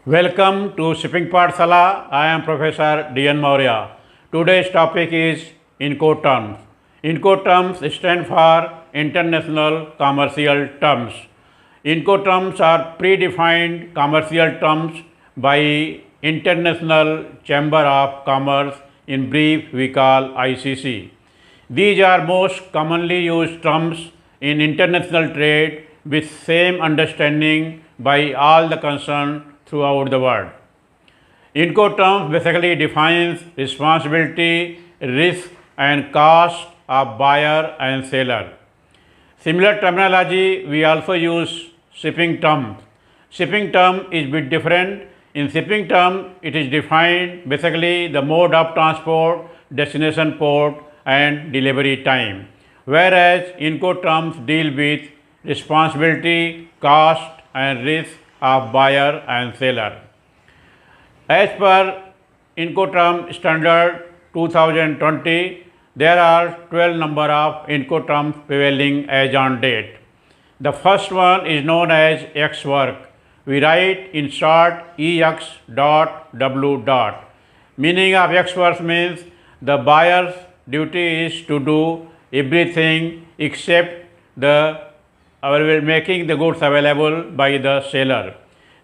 Welcome to Shipping Paathshaala. I am Professor D.N. Maurya. Today's topic is Incoterms. Incoterms stand for International Commercial Terms. Incoterms are predefined commercial terms by International Chamber of Commerce, in brief we call ICC. These are most commonly used terms in international trade with same understanding by all the concerned throughout the world. Incoterms basically defines responsibility, risk and cost of buyer and seller. Similar terminology we also use shipping term. Shipping term is bit different. In shipping term it is defined basically the mode of transport, destination port and delivery time. Whereas Incoterms deal with responsibility, cost and risk of buyer and seller. As per Incoterm standard 2020, there are 12 number of Incoterms prevailing as on date. The first one is known as X work. We write in short Ex.W. Meaning of X work means the buyer's duty is to do everything except the making the goods available by the seller.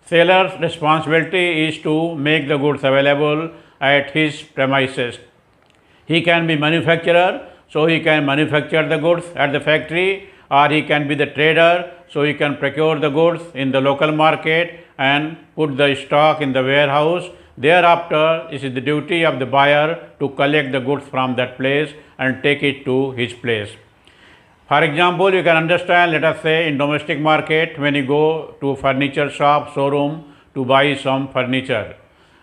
Seller's responsibility is to make the goods available at his premises. He can be manufacturer, so he can manufacture the goods at the factory, or he can be the trader, so he can procure the goods in the local market and put the stock in the warehouse. Thereafter, it is the duty of the buyer to collect the goods from that place and take it to his place. For example, you can understand, let us say in domestic market, when you go to furniture shop, showroom to buy some furniture.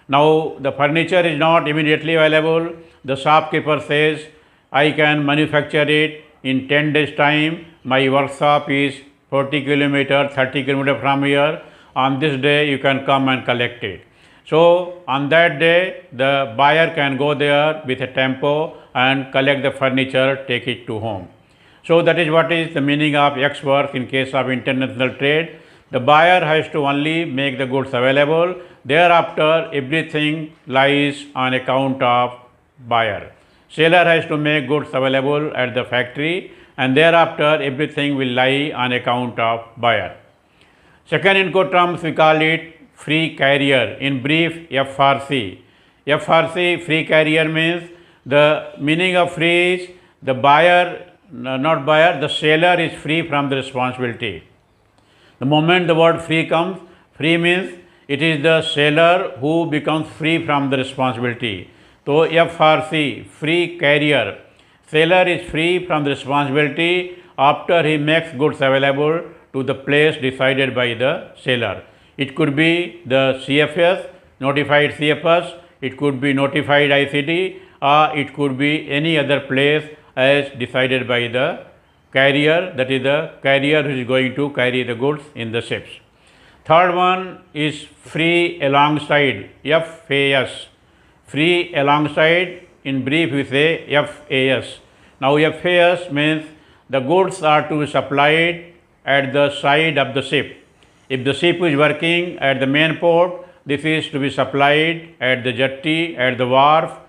Now the furniture is not immediately available. The shopkeeper says, I can manufacture it in 10 days time. My workshop is 40 kilometer, 30 kilometer from here. On this day you can come and collect it. So on that day the buyer can go there with a tempo and collect the furniture, take it to home. So that is what is the meaning of X work in case of international trade. The buyer has to only make the goods available. Thereafter, everything lies on account of buyer. Seller has to make goods available at the factory, and thereafter everything will lie on account of buyer. Second Incoterms we call it free carrier, in brief FRC. FRC, free carrier, means the meaning of free is the buyer, not buyer, the seller is free from the responsibility. The moment the word free comes, free means it is the seller who becomes free from the responsibility. So FRC, free carrier, seller is free from the responsibility after he makes goods available to the place decided by the seller. It could be the CFS, notified CFS, it could be notified ICD, or it could be any other place as decided by the carrier, that is the carrier who is going to carry the goods in the ships. Third one is free alongside, FAS. Free alongside, in brief we say FAS. Now FAS means the goods are to be supplied at the side of the ship. If the ship is working at the main port, this is to be supplied at the jetty, at the wharf,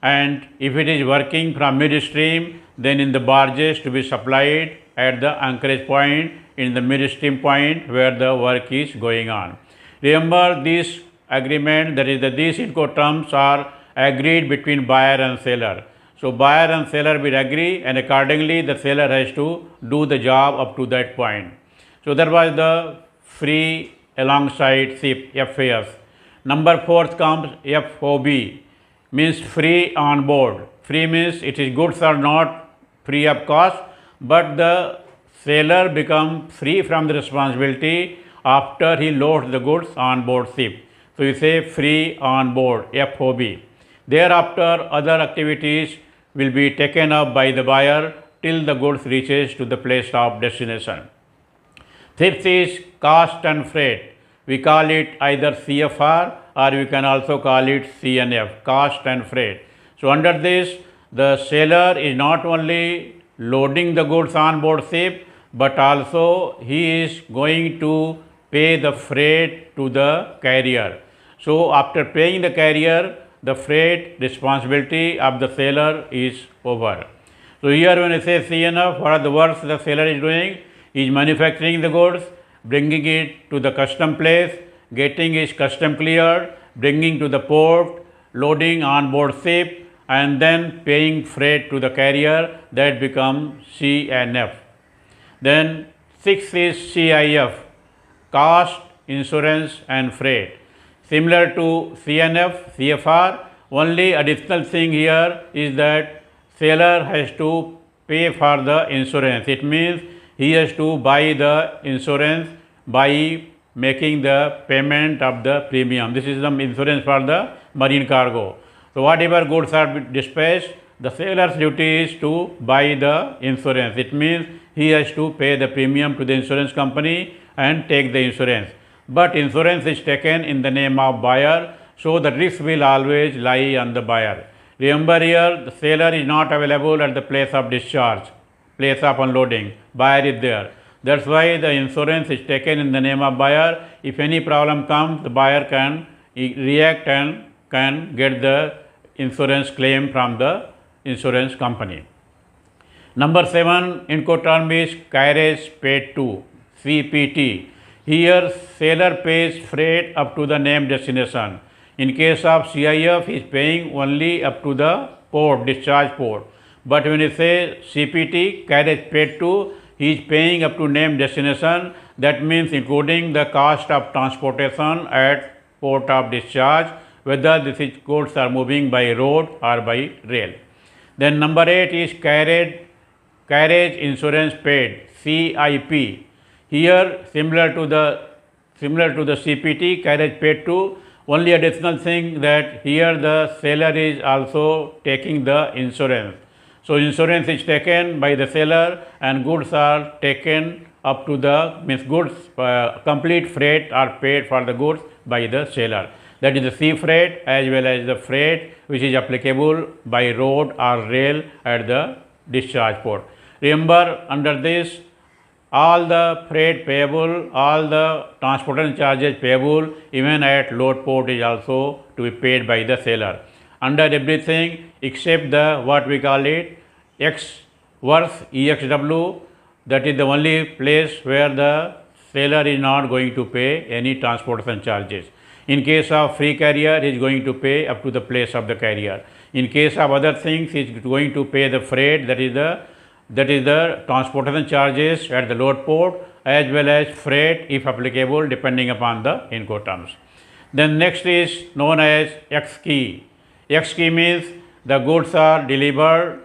and if it is working from midstream, then in the barges to be supplied at the anchorage point, in the midstream point where the work is going on. Remember, this agreement, that is these Incoterms are agreed between buyer and seller. So buyer and seller will agree, and accordingly the seller has to do the job up to that point. So that was the free alongside ship, FAS. Number fourth comes FOB, means free on board. Free means it is goods are not free of cost, but the seller becomes free from the responsibility after he loads the goods on board ship. So you say free on board, FOB. Thereafter other activities will be taken up by the buyer till the goods reaches to the place of destination. Fifth is cost and freight. We call it either CFR or we can also call it CNF, cost and freight. So under this, the seller is not only loading the goods on board ship, but also he is going to pay the freight to the carrier. So after paying the carrier, the freight responsibility of the seller is over. So here when I say CNF, what are the works the seller is doing? He is manufacturing the goods, bringing it to the custom place, getting his custom cleared, bringing to the port, loading on board ship, and then paying freight to the carrier. That becomes CNF. Then 6 is CIF, cost, insurance and freight. Similar to CNF, CFR, only additional thing here is that seller has to pay for the insurance. It means he has to buy the insurance by making the payment of the premium. This is the insurance for the marine cargo. So whatever goods are dispatched, the seller's duty is to buy the insurance. It means he has to pay the premium to the insurance company and take the insurance. But insurance is taken in the name of buyer, so the risk will always lie on the buyer. Remember here, the seller is not available at the place of discharge, place of unloading. Buyer is there. That's why the insurance is taken in the name of buyer. If any problem comes, the buyer can react and can get the insurance claim from the insurance company. Number 7 Incoterm is carriage paid to, CPT. Here seller pays freight up to the named destination. In case of CIF, he is paying only up to the port, discharge port. But when you say CPT, carriage paid to, he is paying up to named destination. That means including the cost of transportation at port of discharge, whether these goods are moving by road or by rail. Then number 8 is carriage insurance paid, CIP. Here similar to the CPT, carriage paid to, only additional thing that here the seller is also taking the insurance. So insurance is taken by the seller and goods are taken up to the goods, complete freight are paid for the goods by the seller. That is the sea freight as well as the freight which is applicable by road or rail at the discharge port. Remember, under this all the freight payable, all the transportation charges payable even at load port is also to be paid by the seller. Under everything except the what we call it X worth Ex.W, that is the only place where the seller is not going to pay any transportation charges. In case of free carrier, he is going to pay up to the place of the carrier. In case of other things, he is going to pay the freight, that is the transportation charges at the load port as well as freight if applicable depending upon the Incoterms. Then next is known as X key. X key means the goods are delivered,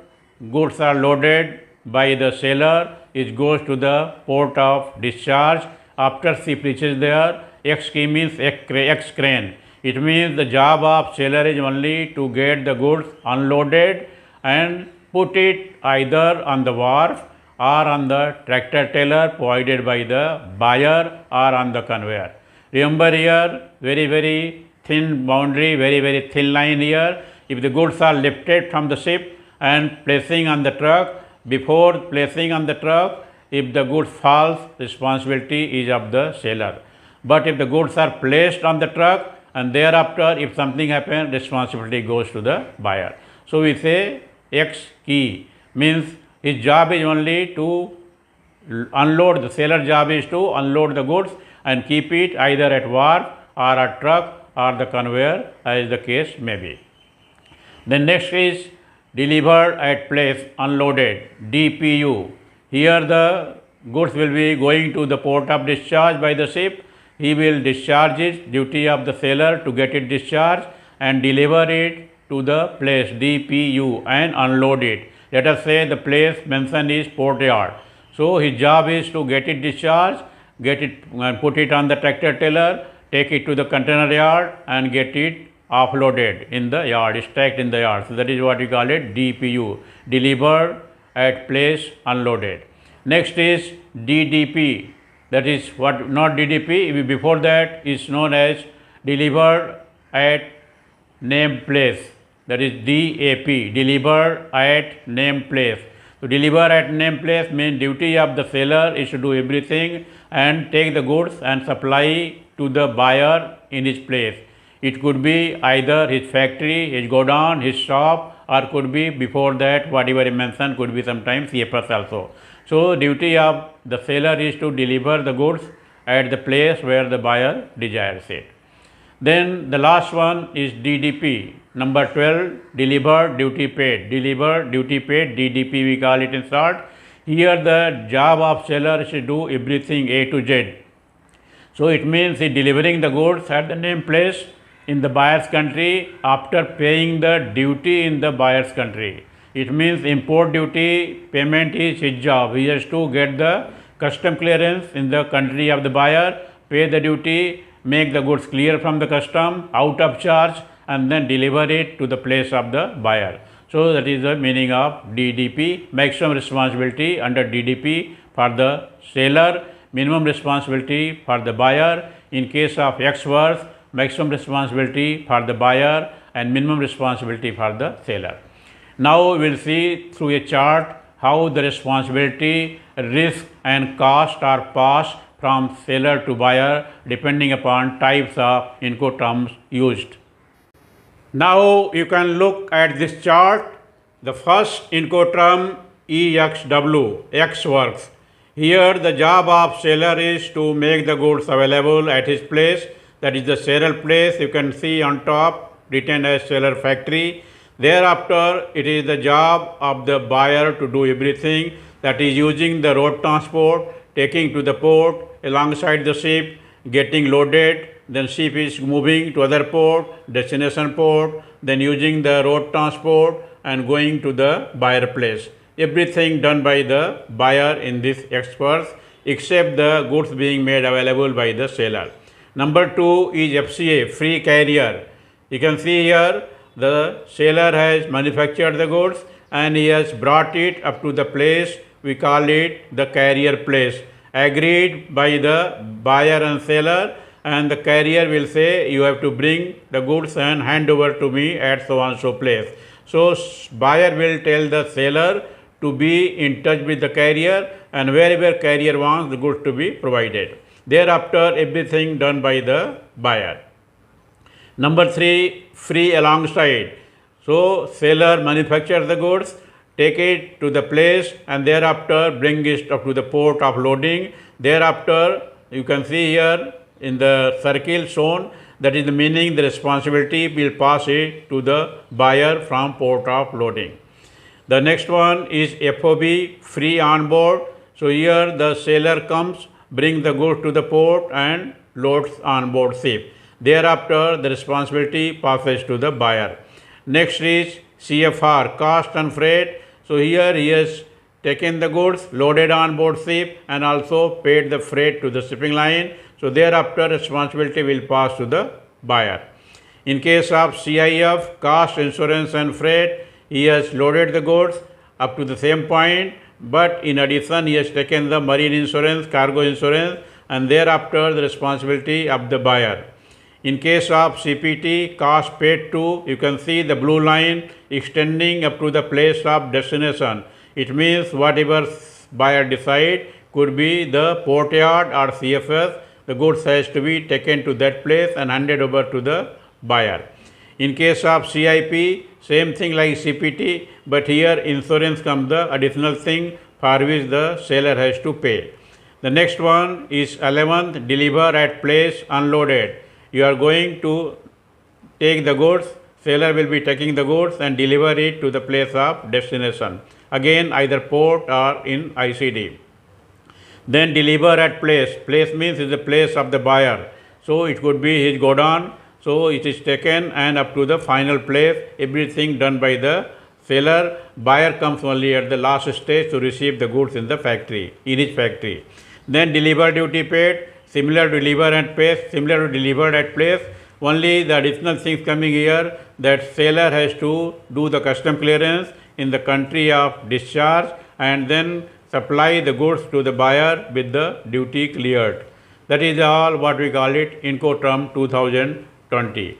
goods are loaded by the seller, it goes to the port of discharge. After ship reaches there, X key means X crane. It means the job of seller is only to get the goods unloaded and put it either on the wharf or on the tractor trailer provided by the buyer or on the conveyor. Remember here, very thin boundary, very thin line here. If the goods are lifted from the ship and placing on the truck, before placing on the truck, if the goods falls, responsibility is of the seller. But if the goods are placed on the truck and thereafter if something happens, responsibility goes to the buyer. So we say X key means his job is only to unload, the seller job is to unload the goods and keep it either at wharf or at truck or the conveyor as the case may be. Then next is delivered at place unloaded, DPU. Here the goods will be going to the port of discharge by the ship. He will discharge it, duty of the seller to get it discharged and deliver it to the place DPU and unload it. Let us say the place mentioned is port yard. So his job is to get it discharged, get it and put it on the tractor trailer, take it to the container yard and get it offloaded in the yard, stacked in the yard. So that is what we call it DPU, delivered at place unloaded. Next is DDP, that is what not DDP, before that is known as delivered at named place, that is DAP, delivered at named place. So deliver at named place means duty of the seller is to do everything and take the goods and supply to the buyer in his place. It could be either his factory, his godown, his shop, or could be before that whatever he mentioned could be sometimes CFS also. So, duty of the seller is to deliver the goods at the place where the buyer desires it. Then the last one is DDP. Number 12, delivered duty paid. Delivered duty paid, DDP we call it in short. Here the job of seller is to do everything A to Z. So it means he delivering the goods at the named place in the buyer's country after paying the duty in the buyer's country. It means import duty payment is his job. He has to get the custom clearance in the country of the buyer, pay the duty, make the goods clear from the custom, out of charge, and then deliver it to the place of the buyer. So that is the meaning of DDP, maximum responsibility under DDP for the seller, minimum responsibility for the buyer. In case of X works, maximum responsibility for the buyer and minimum responsibility for the seller. Now we will see through a chart how the responsibility, risk and cost are passed from seller to buyer depending upon types of Incoterms used. Now you can look at this chart. The first Incoterm Ex.W, X works. Here the job of seller is to make the goods available at his place, that is the seller place. You can see on top written as seller factory. Thereafter it is the job of the buyer to do everything, that is using the road transport, taking to the port, alongside the ship, getting loaded, then ship is moving to other port, destination port, then using the road transport and going to the buyer place. Everything done by the buyer in this experts except the goods being made available by the seller. Number 2 is FCA, free carrier. You can see here the seller has manufactured the goods and he has brought it up to the place, we call it the carrier place, agreed by the buyer and seller, and the carrier will say you have to bring the goods and hand over to me at so and so place. So buyer will tell the seller to be in touch with the carrier and wherever carrier wants the goods to be provided. Thereafter everything done by the buyer. Number 3, free alongside. So seller manufactures the goods, take it to the place and thereafter bring it up to the port of loading. Thereafter you can see here in the circle shown, that is the meaning the responsibility will pass it to the buyer from port of loading. The next one is FOB, free on board. So here the seller comes, bring the goods to the port and loads on board ship. Thereafter the responsibility passes to the buyer. Next is CFR, cost and freight. So here he has taken the goods, loaded on board ship and also paid the freight to the shipping line. So thereafter responsibility will pass to the buyer. In case of CIF, cost, insurance and freight, he has loaded the goods up to the same point, but in addition he has taken the marine insurance, cargo insurance, and thereafter the responsibility of the buyer. In case of CPT, cost paid to, you can see the blue line extending up to the place of destination. It means whatever buyer decide, could be the port yard or CFS, the goods has to be taken to that place and handed over to the buyer. In case of CIP, same thing like CPT, but here insurance comes the additional thing for which the seller has to pay. The next one is 11th, deliver at place unloaded. You are going to take the goods, seller will be taking the goods and deliver it to the place of destination. Again either port or in ICD. Then deliver at place. Place means is the place of the buyer. So it could be his godown. So it is taken and up to the final place, everything done by the seller. Buyer comes only at the last stage to receive the goods in the factory, in his factory. Then deliver duty paid, similar to deliver at place, similar to delivered at place. Only the additional things coming here, that seller has to do the custom clearance in the country of discharge and then supply the goods to the buyer with the duty cleared. That is all what we call it Incoterm 2020.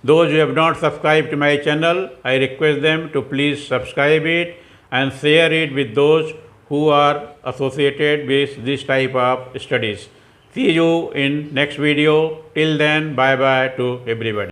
Those who have not subscribed to my channel, I request them to please subscribe it and share it with those who are associated with this type of studies. See you in next video. Till then, bye bye to everybody.